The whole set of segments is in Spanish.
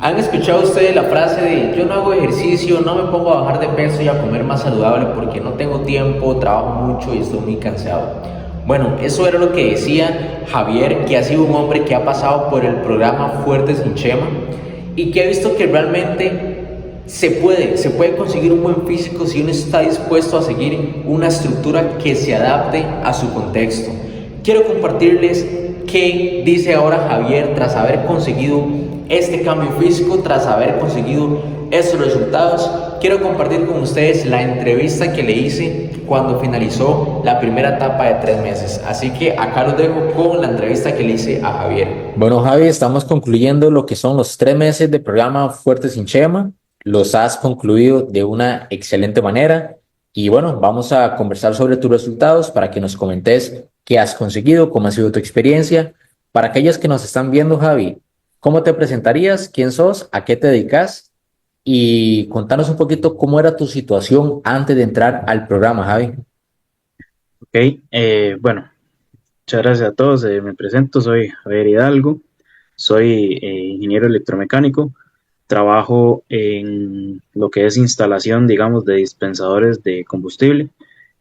¿Han escuchado ustedes la frase de yo no hago ejercicio, no me pongo a bajar de peso y a comer más saludable porque no tengo tiempo, trabajo mucho y estoy muy cansado? Bueno, eso era lo que decía Javier, que ha sido un hombre que ha pasado por el programa Fuerte sin Chema y que ha visto que realmente se puede conseguir un buen físico si uno está dispuesto a seguir una estructura que se adapte a su contexto. Quiero compartirles qué dice ahora Javier tras haber conseguido este cambio físico, tras haber conseguido estos resultados. Quiero compartir con ustedes la entrevista que le hice cuando finalizó la primera etapa de 3 meses. Así que acá los dejo con la entrevista que le hice a Javier. Bueno, Javi, estamos concluyendo lo que son los 3 meses de programa Fuerte sin Chema. Los has concluido de una excelente manera. Y bueno, vamos a conversar sobre tus resultados para que nos comentes qué has conseguido, cómo ha sido tu experiencia. Para aquellos que nos están viendo, Javi, ¿cómo te presentarías? ¿Quién sos? ¿A qué te dedicas? Y contanos un poquito cómo era tu situación antes de entrar al programa, Javi. Ok, bueno, muchas gracias a todos. Me presento, soy Javier Hidalgo, soy ingeniero electromecánico, trabajo en lo que es instalación, digamos, de dispensadores de combustible.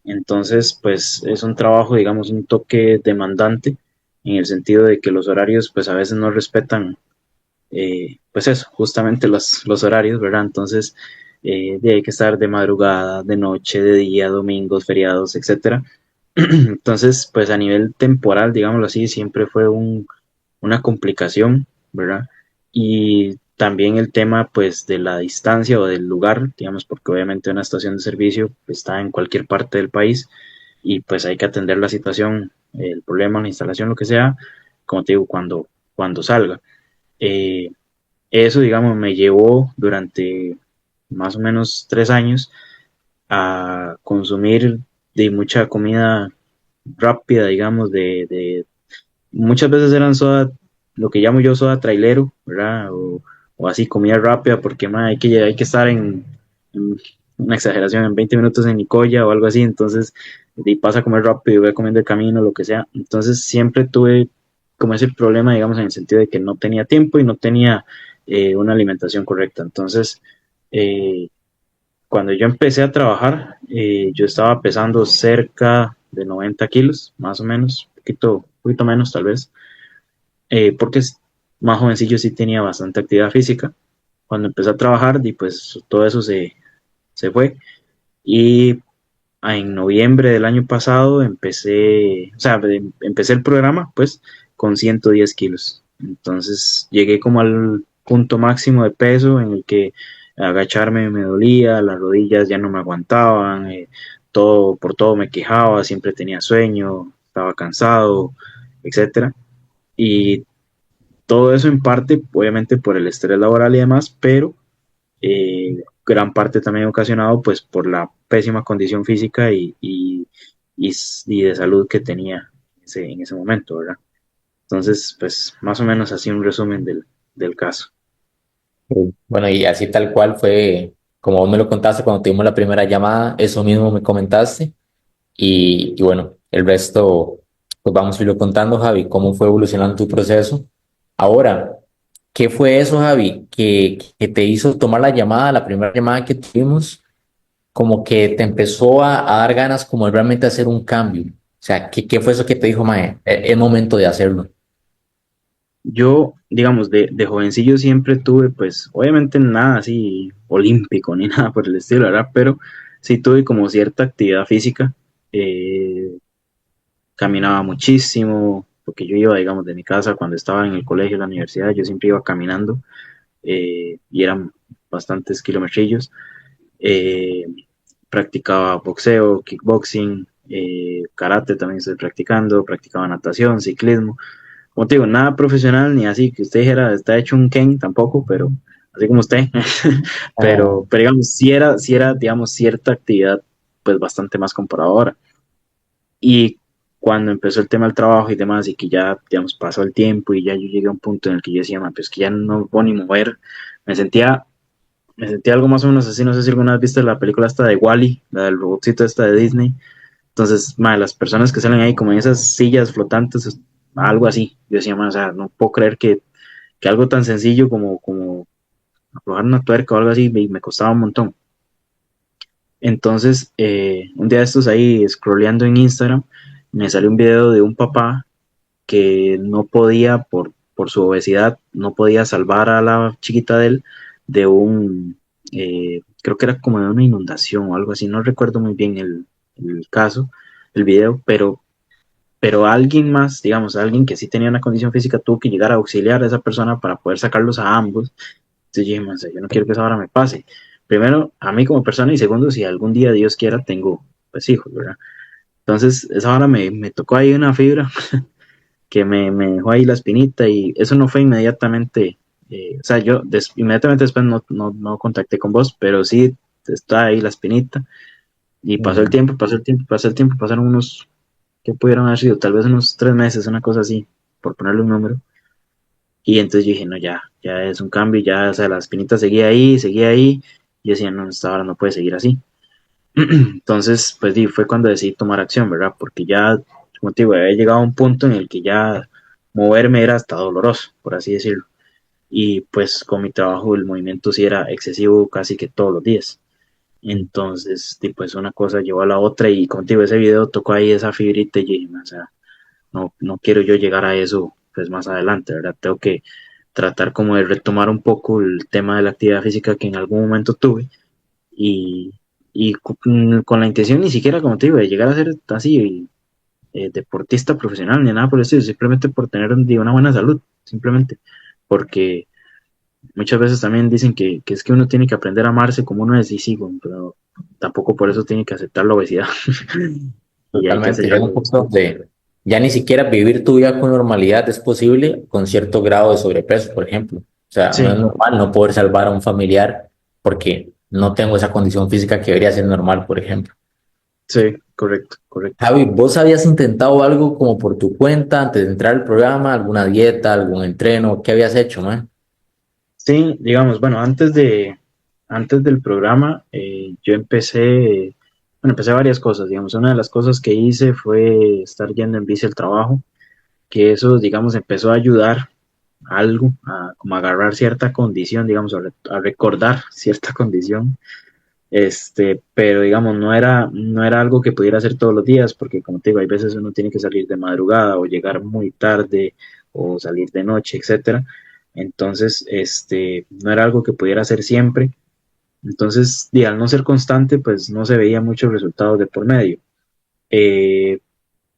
Entonces, pues es un trabajo, digamos, un toque demandante en el sentido de que los horarios, pues a veces no respetan, pues eso, justamente los horarios, ¿verdad? Entonces, hay que estar de madrugada, de noche, de día, domingos, feriados, etcétera. Entonces, pues a nivel temporal, digámoslo así, siempre fue una complicación, ¿verdad? Y también el tema, pues, de la distancia o del lugar, digamos, porque obviamente una estación de servicio está en cualquier parte del país y pues hay que atender la situación, el problema, la instalación, lo que sea, como te digo, cuando salga. Eh, Eso, digamos, me llevó durante más o menos 3 años a consumir de mucha comida rápida, digamos, muchas veces eran soda, lo que llamo yo soda trailero, ¿verdad? O así comida rápida, porque hay que estar en una exageración, en 20 minutos en Nicoya o algo así, entonces y pasa a comer rápido y voy comiendo el camino, lo que sea. Entonces siempre tuve como ese problema, digamos, en el sentido de que no tenía tiempo y no tenía una alimentación correcta. Entonces, eh, cuando yo empecé a trabajar, yo estaba pesando cerca de 90 kilos, más o menos, poquito menos tal vez, porque más jovencillo sí tenía bastante actividad física. Cuando empecé a trabajar, y pues todo eso se fue. Y en noviembre del año pasado empecé el programa pues con 110 kilos. Entonces llegué como al punto máximo de peso en el que agacharme me dolía, las rodillas ya no me aguantaban, por todo me quejaba, siempre tenía sueño, estaba cansado, etcétera. Y todo eso en parte, obviamente, por el estrés laboral y demás, pero gran parte también ocasionado pues por la pésima condición física y de salud que tenía en ese momento, ¿verdad? Entonces, pues más o menos así un resumen del caso. Bueno, y así tal cual fue, como vos me lo contaste cuando tuvimos la primera llamada, eso mismo me comentaste. Y bueno, el resto, pues vamos a irlo contando, Javi, cómo fue evolucionando tu proceso. Ahora, ¿qué fue eso, Javi, que te hizo tomar la llamada, la primera llamada que tuvimos, como que te empezó a dar ganas como de realmente hacer un cambio? O sea, ¿qué fue eso que te dijo, Mae? Es momento de hacerlo. Yo, digamos, de jovencillo siempre tuve, pues, obviamente nada así olímpico ni nada por el estilo, ¿verdad? Pero sí tuve como cierta actividad física. eh, Caminaba muchísimo, porque yo iba, digamos, de mi casa cuando estaba en el colegio, en la universidad, yo siempre iba caminando y eran bastantes kilometrillos. Eh, Practicaba boxeo, kickboxing, karate también estoy practicando, practicaba natación, ciclismo. Como te digo, nada profesional ni así que usted dijera, está hecho un Ken tampoco, pero así como usted. Ah, Pero digamos, sí era, digamos, cierta actividad, pues bastante más comparado ahora. Y cuando empezó el tema del trabajo y demás, y que ya, digamos, pasó el tiempo y ya yo llegué a un punto en el que yo decía, "Man, pues que ya no me puedo ni mover", me sentía, me sentía algo más o menos así. No sé si alguna vez viste la película esta de Wall-E, la del robotcito esta de Disney. Entonces, las personas que salen ahí como en esas sillas flotantes, algo así. Yo decía, o sea, no puedo creer que algo tan sencillo como aflojar una tuerca o algo así, y me costaba un montón. Entonces, un día de estos ahí, scrolleando en Instagram, me salió un video de un papá que no podía, por su obesidad, no podía salvar a la chiquita de él de creo que era como de una inundación o algo así, no recuerdo muy bien el caso, el video, pero alguien más, digamos, alguien que sí tenía una condición física, tuvo que llegar a auxiliar a esa persona para poder sacarlos a ambos. Entonces yo dije, "Man, yo no quiero que esa hora me pase. Primero, a mí como persona, y segundo, si algún día Dios quiera, tengo pues hijos, ¿verdad? Entonces, esa hora me tocó ahí una fibra que me dejó ahí la espinita y eso no fue inmediatamente, o sea, yo inmediatamente después no contacté con vos, pero sí está ahí la espinita y pasó el Mm. tiempo, pasó el tiempo, pasó el tiempo, pasaron unos, ¿qué pudieron haber sido? Tal vez unos 3 meses, una cosa así, por ponerle un número. Y entonces yo dije, no, ya es un cambio, ya, o sea, la espinita seguía ahí, y decía, no, esta hora no puede seguir así. Entonces, pues sí, fue cuando decidí tomar acción, ¿verdad? Porque ya, como te digo, había llegado a un punto en el que ya moverme era hasta doloroso, por así decirlo. Y pues con mi trabajo el movimiento sí era excesivo casi que todos los días. Entonces, pues una cosa llevó a la otra y como te digo, ese video tocó ahí esa fibrita y dije, o sea, no quiero yo llegar a eso pues más adelante, ¿verdad? Tengo que tratar como de retomar un poco el tema de la actividad física que en algún momento tuve y, con la intención ni siquiera, como te digo, de llegar a ser así deportista profesional ni nada por el estilo, simplemente por tener una buena salud, simplemente, porque muchas veces también dicen que es que uno tiene que aprender a amarse como uno es y sí, bueno, pero tampoco por eso tiene que aceptar la obesidad y hay que Totalmente, llega un aceptarlo. punto donde ya ni siquiera vivir tu vida con normalidad es posible con cierto grado de sobrepeso, por ejemplo. O sea, no es Sí, normal no poder salvar a un familiar porque no tengo esa condición física que debería ser normal, por ejemplo. sí, correcto, correcto. Javi, ¿vos habías intentado algo como por tu cuenta antes de entrar al programa? ¿Alguna dieta, algún entreno? ¿Qué habías hecho, man? Sí, digamos, bueno, antes del programa, yo empecé varias cosas, digamos, una de las cosas que hice fue estar yendo en bici al trabajo, que eso, digamos, empezó a ayudar algo, a como agarrar cierta condición, digamos, a recordar cierta condición, pero digamos, no era algo que pudiera hacer todos los días, porque como te digo, hay veces uno tiene que salir de madrugada o llegar muy tarde o salir de noche, etcétera. Entonces, no era algo que pudiera hacer siempre. Entonces, al no ser constante, pues no se veía muchos resultados de por medio. Eh,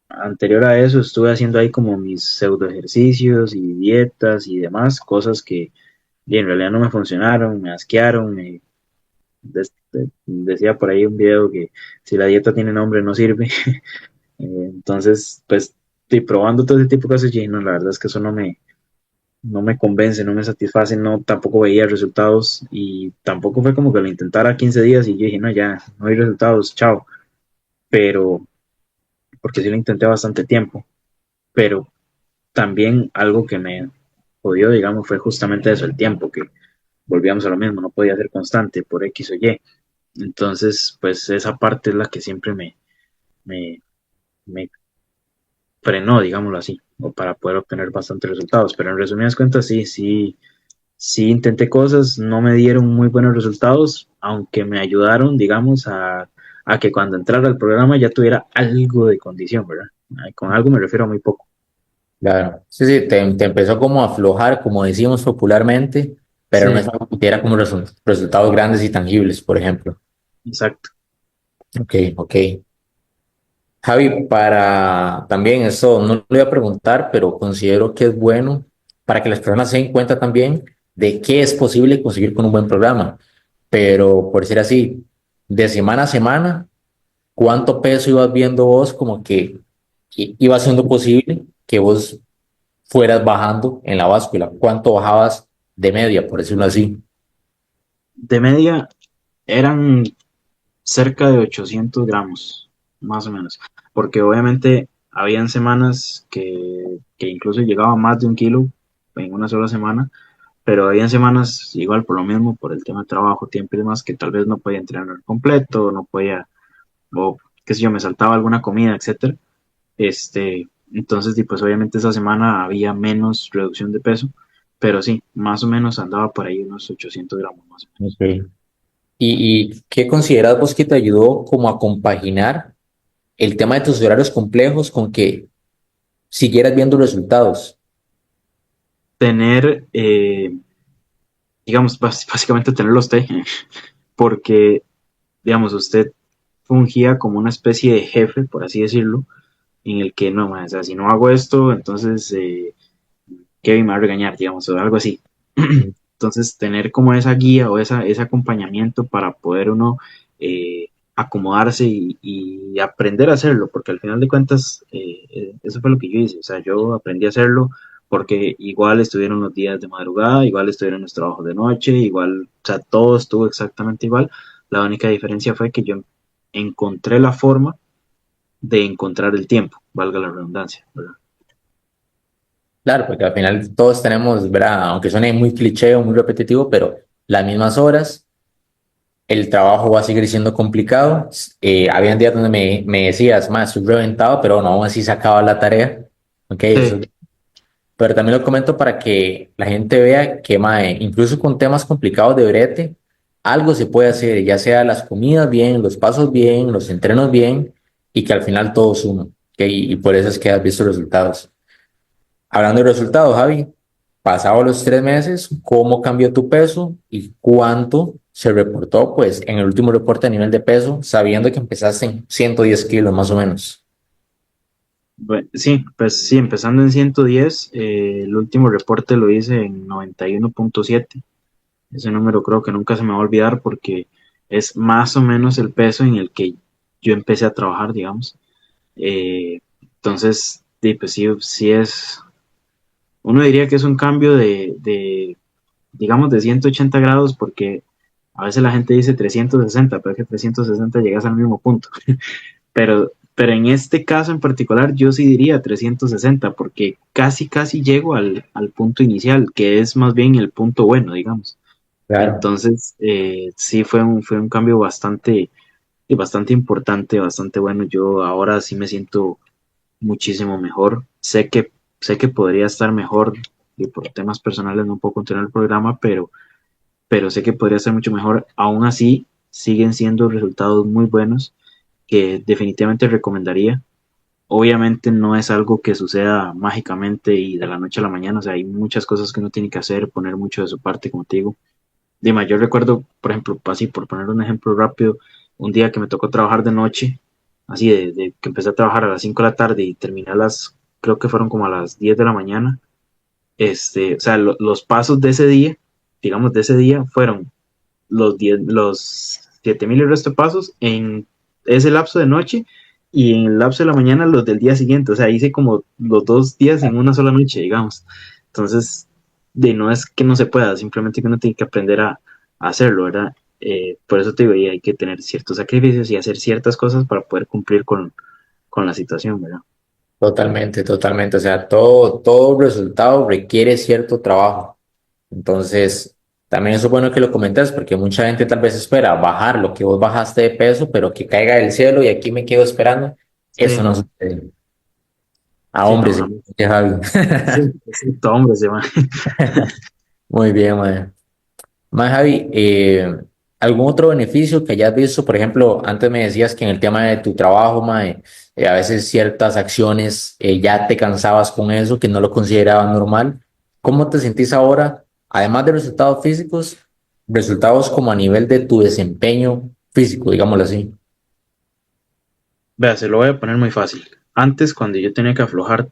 Anterior a eso estuve haciendo ahí como mis pseudo ejercicios y dietas y demás, cosas que en realidad no me funcionaron, me asquearon, decía por ahí un video que si la dieta tiene nombre no sirve. Entonces, pues, estoy probando todo ese tipo de cosas y no, la verdad es que eso no me convence, no me satisface, no, tampoco veía resultados y tampoco fue como que lo intentara 15 días y yo dije, no, ya, no hay resultados, chao. Pero, porque sí lo intenté bastante tiempo, pero también algo que me jodió, digamos, fue justamente eso, el tiempo, que volvíamos a lo mismo, no podía ser constante por X o Y. Entonces, pues esa parte es la que siempre me, me frenó, digámoslo así, o para poder obtener bastantes resultados. Pero en resumidas cuentas, sí intenté cosas, no me dieron muy buenos resultados, aunque me ayudaron, digamos, a que cuando entrara al programa ya tuviera algo de condición, ¿verdad? Con algo me refiero a muy poco. Claro. Sí, sí, te empezó como a aflojar, como decimos popularmente, pero no es Sí, algo que diera como resultados grandes y tangibles, por ejemplo. exacto. Ok, ok. Javi, para también eso, no le voy a preguntar, pero considero que es bueno para que las personas se den cuenta también de qué es posible conseguir con un buen programa. Pero por decir así, de semana a semana, ¿cuánto peso ibas viendo vos como que iba siendo posible que vos fueras bajando en la báscula? ¿Cuánto bajabas de media, por decirlo así? De media eran cerca de 800 gramos, más o menos, porque obviamente habían semanas que incluso llegaba a más de 1 kilo en una sola semana, pero habían semanas igual por lo mismo, por el tema de trabajo, tiempo y demás, que tal vez no podía entrenar completo, no podía, o qué sé yo, me saltaba alguna comida, etcétera. Entonces, y pues obviamente esa semana había menos reducción de peso, pero sí, más o menos andaba por ahí unos 800 gramos más o menos. Ok. ¿Y qué consideras vos que te ayudó como a compaginar el tema de tus horarios complejos con que siguieras viendo resultados? Tener, digamos, básicamente tenerlo usted, porque, digamos, usted fungía como una especie de jefe, por así decirlo, en el que no, o sea, si no hago esto, entonces Kevin me va a regañar, digamos, o algo así. Entonces, tener como esa guía o ese acompañamiento para poder uno acomodarse y aprender a hacerlo, porque al final de cuentas, eso fue lo que yo hice, o sea, yo aprendí a hacerlo porque igual estuvieron los días de madrugada, igual estuvieron los trabajos de noche, igual, o sea, todo estuvo exactamente igual. La única diferencia fue que yo encontré la forma de encontrar el tiempo, valga la redundancia, ¿verdad? Claro, porque al final todos tenemos, ¿verdad? Aunque suene muy cliché o muy repetitivo, pero las mismas horas, el trabajo va a seguir siendo complicado. Habían días donde me decías, más estoy reventado, pero no, aún así se acaba la tarea. Ok, eso. Sí, Pero también lo comento para que la gente vea que, mae, incluso con temas complicados de brete, algo se puede hacer, ya sea las comidas bien, los pasos bien, los entrenos bien, y que al final todo suma. ¿Ok? Y por eso es que has visto resultados. Hablando de resultados, Javi, pasados los 3 meses, ¿cómo cambió tu peso y cuánto se reportó, pues, en el último reporte a nivel de peso, sabiendo que empezaste en 110 kilos más o menos? sí, pues sí, empezando en 110, el último reporte lo hice en 91.7. Ese número creo que nunca se me va a olvidar porque es más o menos el peso en el que yo empecé a trabajar, digamos. Entonces, sí, pues sí, sí es, uno diría que es un cambio digamos, de 180 grados porque a veces la gente dice 360, pero es que 360 llegas al mismo punto. Pero en este caso en particular yo sí diría 360 porque casi llego al punto inicial, que es más bien el punto bueno, digamos. Claro. Entonces, sí fue un cambio bastante importante, bastante bueno. Yo ahora sí me siento muchísimo mejor. Sé que podría estar mejor y por temas personales no puedo continuar el programa, pero sé que podría ser mucho mejor. Aún así, siguen siendo resultados muy buenos que definitivamente recomendaría. Obviamente no es algo que suceda mágicamente y de la noche a la mañana, o sea, hay muchas cosas que uno tiene que hacer, poner mucho de su parte, como te digo. Dime, yo recuerdo, por ejemplo, así por poner un ejemplo rápido, un día que me tocó trabajar de noche, así de que empecé a trabajar a las 5 de la tarde y terminé creo que fueron como a las 10 de la mañana. O sea, los pasos de ese día, digamos, de ese día fueron los 7.000 y el resto de pasos en ese lapso de noche y en el lapso de la mañana los del día siguiente. O sea, hice como los 2 días en una sola noche, digamos. Entonces, no es que no se pueda, simplemente que uno tiene que aprender a hacerlo, ¿verdad? Por eso te digo, y hay que tener ciertos sacrificios y hacer ciertas cosas para poder cumplir con la situación, ¿verdad? Totalmente, totalmente. O sea, todo resultado requiere cierto trabajo. Entonces, también eso es bueno que lo comentes porque mucha gente tal vez espera bajar lo que vos bajaste de peso, pero que caiga del cielo y aquí me quedo esperando. Eso Sí, no sucede. A sí, no, hombres, jamás. Javi. Sí, exacto, hombre, se va. Muy bien, man. Más, Javi, ¿algún otro beneficio que hayas visto? Por ejemplo, antes me decías que en el tema de tu trabajo, mae, a veces ciertas acciones ya te cansabas con eso, que no lo considerabas normal. ¿Cómo te sentís ahora? Además de resultados físicos, resultados como a nivel de tu desempeño físico, digámoslo así. Vea, se lo voy a poner muy fácil. Antes, cuando yo tenía que aflojar,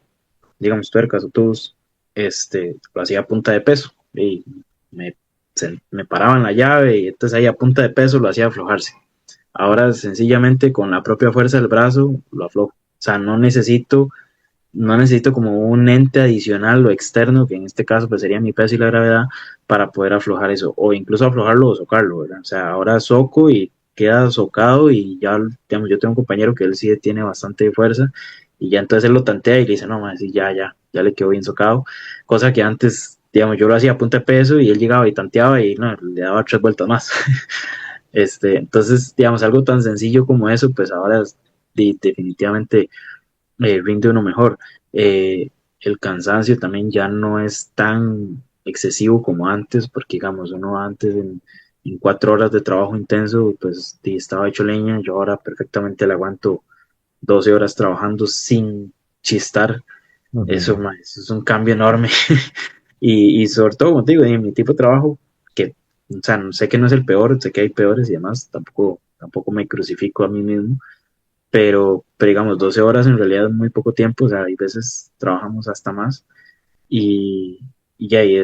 digamos, tuercas o tubos, lo hacía a punta de peso y me, me paraban la llave y entonces ahí a punta de peso lo hacía aflojarse. Ahora sencillamente con la propia fuerza del brazo lo aflojo. O sea, no necesito como un ente adicional o externo, que en este caso pues sería mi peso y la gravedad, para poder aflojar eso, o incluso aflojarlo o socarlo, ¿verdad? O sea, ahora soco y queda socado y ya, digamos, yo tengo un compañero que él sí tiene bastante fuerza y ya entonces él lo tantea y le dice, no, más, sí, ya le quedó bien socado, cosa que antes, digamos, yo lo hacía a punta de peso y él llegaba y tanteaba y no, le daba 3 vueltas más. Entonces, digamos, algo tan sencillo como eso, pues ahora definitivamente rinde uno mejor. El cansancio también ya no es tan excesivo como antes, porque digamos, uno antes en 4 horas de trabajo intenso, pues estaba hecho leña, yo ahora perfectamente le aguanto 12 horas trabajando sin chistar. Eso, Ujú. eso es un cambio enorme. Y sobre todo, como te digo, en mi tipo de trabajo, que, o sea, sé que no es el peor, sé que hay peores y demás, tampoco me crucifico a mí mismo, pero digamos, 12 horas en realidad es muy poco tiempo, o sea, hay veces trabajamos hasta más y, y ya ahí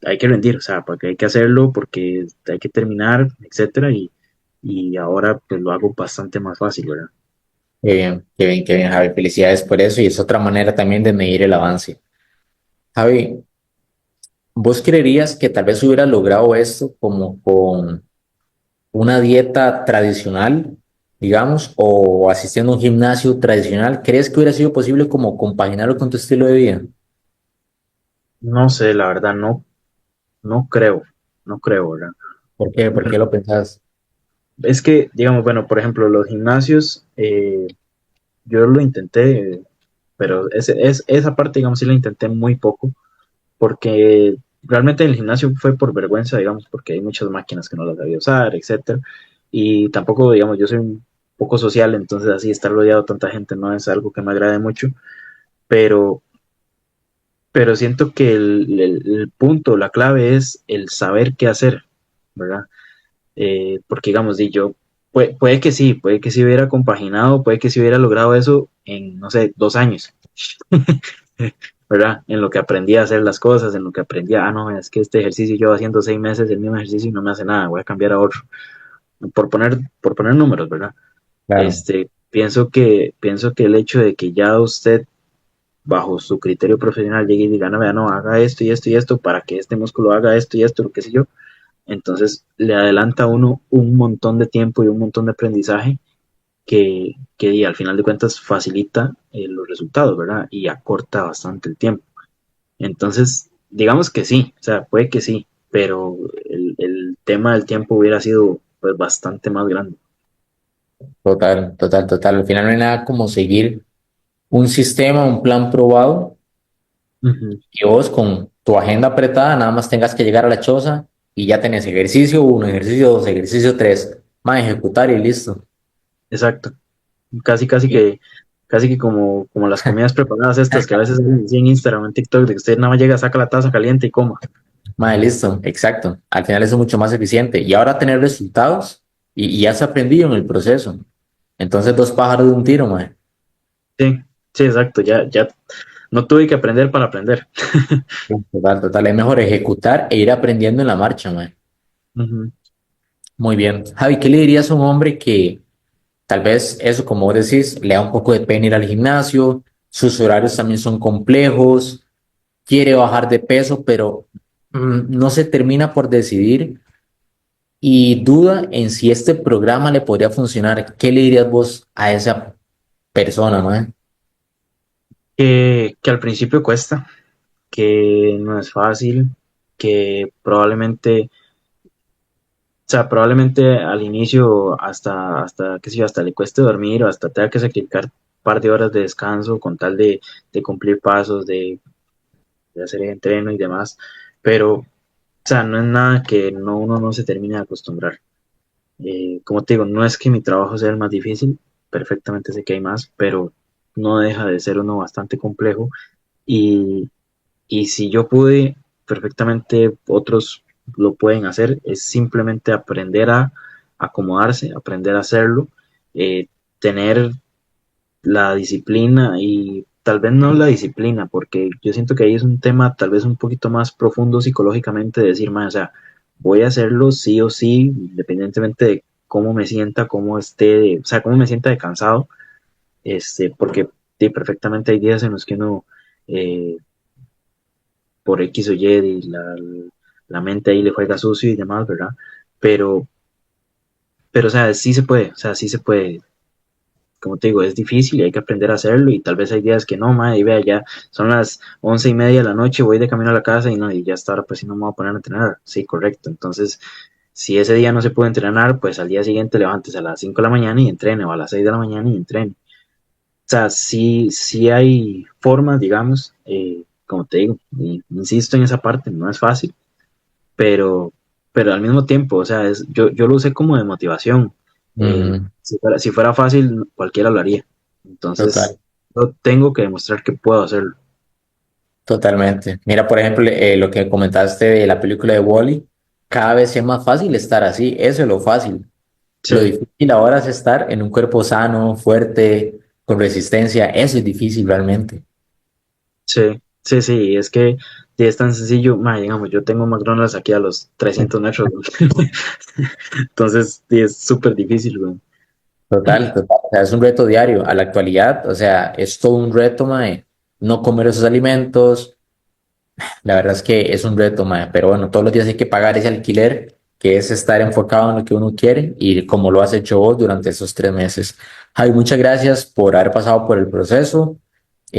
hay que rendir, o sea, porque hay que hacerlo, porque hay que terminar, etcétera, y ahora pues lo hago bastante más fácil, ¿verdad? Qué bien, qué bien, qué bien, Javi. Felicidades por eso y es otra manera también de medir el avance. Javi, ¿vos creerías que tal vez hubiera logrado esto como con una dieta tradicional, digamos, o asistiendo a un gimnasio tradicional? ¿Crees que hubiera sido posible como compaginarlo con tu estilo de vida? No sé, la verdad, no creo, no creo, ¿verdad? ¿Por qué? ¿Por qué lo pensás? Es que, digamos, bueno, por ejemplo, los gimnasios, yo lo intenté, pero esa parte, digamos, sí la intenté muy poco, porque realmente el gimnasio fue por vergüenza, digamos, porque hay muchas máquinas que no las sabía usar, etcétera, y tampoco, digamos, yo soy un poco social, entonces así estar rodeado de tanta gente no es algo que me agrade mucho, pero, pero siento que el punto, la clave es el saber qué hacer, ¿verdad? Porque digamos, puede que sí hubiera compaginado, puede que sí hubiera logrado eso en, no sé, 2 años, ¿verdad? En lo que aprendí a hacer las cosas, en lo que aprendí no, es que este ejercicio yo haciendo 6 meses el mismo ejercicio y no me hace nada, voy a cambiar a otro, por poner números, ¿verdad? Claro, Pienso que el hecho de que ya usted, bajo su criterio profesional, llegue y diga, no, vea, no, haga esto y esto y esto para que este músculo haga esto y esto, lo que sé yo, entonces le adelanta a uno un montón de tiempo y un montón de aprendizaje que y al final de cuentas facilita los resultados, ¿verdad? Y acorta bastante el tiempo. Entonces, digamos que sí, o sea, puede que sí, pero el tema del tiempo hubiera sido pues bastante más grande. total, total, total. Al final no hay nada como seguir un sistema, un plan probado, Ujú. que vos con tu agenda apretada nada más tengas que llegar a la choza y ya tenés ejercicio uno, ejercicio 2, ejercicio 3, más ejecutar y listo. Exacto. Casi que como las comidas preparadas estas que a veces salen así en Instagram, en TikTok, de que usted nada más llega, saca la taza caliente y coma. Más listo, exacto. Al final eso es mucho más eficiente. Y ahora tener resultados y has aprendido en el proceso. Entonces, dos pájaros de un tiro, mae. Sí, sí, exacto. Ya no tuve que aprender para aprender. Total, total. Es mejor ejecutar e ir aprendiendo en la marcha, mae. Ujú. Muy bien. Javi, ¿qué le dirías a un hombre que tal vez eso, como vos decís, le da un poco de pena ir al gimnasio, sus horarios también son complejos, quiere bajar de peso, pero no se termina por decidir y duda en si este programa le podría funcionar? ¿Qué le dirías vos a esa persona, mae? Que al principio cuesta, que no es fácil, que probablemente al inicio hasta, qué sé yo, hasta le cueste dormir o hasta tenga que sacrificar un par de horas de descanso con tal de cumplir pasos, de hacer el entreno y demás, pero, o sea, no es nada que uno no se termine de acostumbrar. Como te digo, no es que mi trabajo sea el más difícil, perfectamente sé que hay más, pero no deja de ser uno bastante complejo y, y si yo pude, perfectamente otros lo pueden hacer, es simplemente aprender a acomodarse, aprender a hacerlo, tener la disciplina y tal vez no la disciplina, porque yo siento que ahí es un tema tal vez un poquito más profundo psicológicamente de decir, "Man, o sea, voy a hacerlo sí o sí, independientemente de cómo me sienta, cómo esté, o sea, cómo me sienta de cansado, porque sí, perfectamente hay días en los que uno, eh, por X o Y, y la mente ahí le juega sucio y demás, ¿verdad? Pero, pero, o sea, sí se puede, o sea, sí se puede, como te digo, es difícil y hay que aprender a hacerlo y tal vez hay días que no, madre, y vea, ya son las 11:30 de la noche, voy de camino a la casa y no, y ya hasta ahora pues sí no me voy a poner a entrenar, sí, correcto, entonces si ese día no se puede entrenar, pues al día siguiente levántese a las 5 de la mañana y entrene, o a las 6 de la mañana y entrene. O sea, sí hay formas, digamos, como te digo, insisto en esa parte, no es fácil, pero, pero al mismo tiempo, o sea, yo lo usé como de motivación. Ujú, Si fuera fácil, cualquiera lo haría. Entonces, total, yo tengo que demostrar que puedo hacerlo. totalmente. Mira, por ejemplo, lo que comentaste de la película de Wall-E, cada vez es más fácil estar así, eso es lo fácil. Lo Sí, difícil ahora es estar en un cuerpo sano, fuerte, con resistencia, eso es difícil realmente. sí, sí, sí, es que sí, es tan sencillo, digamos, yo tengo McDonald's aquí a los 300 metros, güey. Entonces, sí, es súper difícil, güey. Total, total. O sea, es un reto diario. A la actualidad, o sea, es todo un reto, mae, no comer esos alimentos. La verdad es que es un reto, mae. Pero bueno, todos los días hay que pagar ese alquiler, que es estar enfocado en lo que uno quiere y como lo has hecho vos durante esos 3 meses. Javi, muchas gracias por haber pasado por el proceso.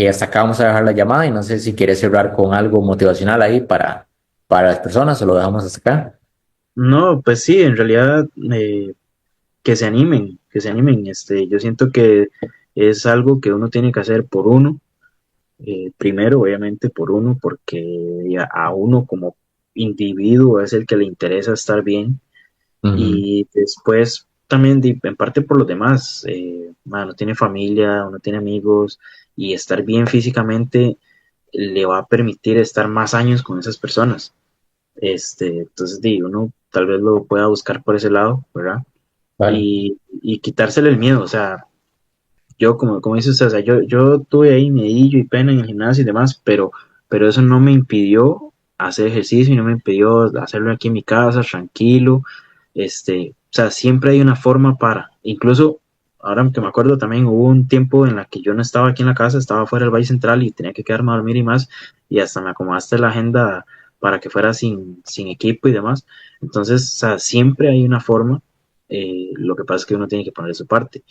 Hasta acá vamos a dejar la llamada y no sé si quieres cerrar con algo motivacional ahí para las personas o lo dejamos hasta acá. No, pues sí, en realidad, que se animen, yo siento que es algo que uno tiene que hacer por uno, primero, obviamente, por uno, porque a uno como individuo es el que le interesa estar bien Ujú. y después también en parte por los demás, uno tiene familia, uno tiene amigos y estar bien físicamente le va a permitir estar más años con esas personas. Entonces, uno tal vez lo pueda buscar por ese lado, ¿verdad? Vale. Y quitársele el miedo, o sea, yo como dice usted, o sea, yo tuve ahí miedillo y pena en el gimnasio y demás, pero eso no me impidió hacer ejercicio y no me impidió hacerlo aquí en mi casa, tranquilo, o sea, siempre hay una forma para, incluso, ahora que me acuerdo también hubo un tiempo en la que yo no estaba aquí en la casa, estaba fuera del Valle Central y tenía que quedarme a dormir y más, y hasta me acomodaste la agenda para que fuera sin equipo y demás, entonces, o sea, siempre hay una forma, lo que pasa es que uno tiene que poner su parte.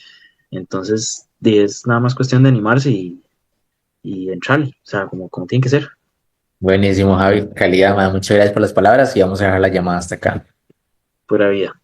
Entonces, es nada más cuestión de animarse y entrarle, o sea, como tiene que ser, Buenísimo, Javi. Calidad, man. Muchas gracias por las palabras y vamos a dejar la llamada hasta acá. pura vida.